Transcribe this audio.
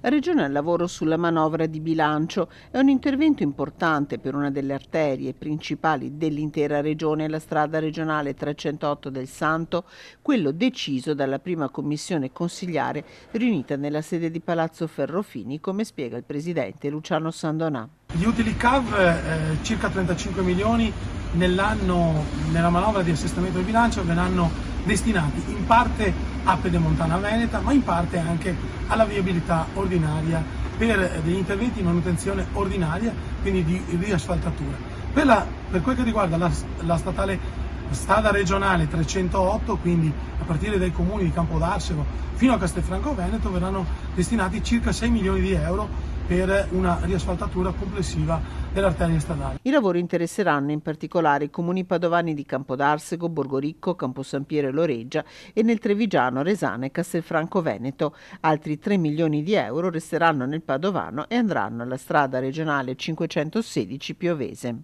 Regione al lavoro sulla manovra di bilancio. È un intervento importante per una delle arterie principali dell'intera regione, la strada regionale 308 del Santo, quello deciso dalla prima commissione consigliare riunita nella sede di Palazzo Ferrofini, come spiega il presidente Luciano Sandonà. Gli utili CAV, circa 35 milioni nell'anno, nella manovra di assestamento del bilancio, verranno destinati in parte a Pedemontana Veneta, ma in parte anche alla viabilità ordinaria per degli interventi di manutenzione ordinaria, quindi di riasfaltatura. Per quel che riguarda la strada regionale 308, quindi a partire dai comuni di Campodarsego fino a Castelfranco Veneto, verranno destinati circa 6 milioni di euro per una riasfaltatura complessiva dell'arteria stradale. I lavori interesseranno in particolare i comuni padovani di Campodarsego, Borgoricco, Camposampiero e Loreggia e nel Trevigiano, Resana e Castelfranco Veneto. Altri 3 milioni di euro resteranno nel Padovano e andranno alla strada regionale 516 Piovese.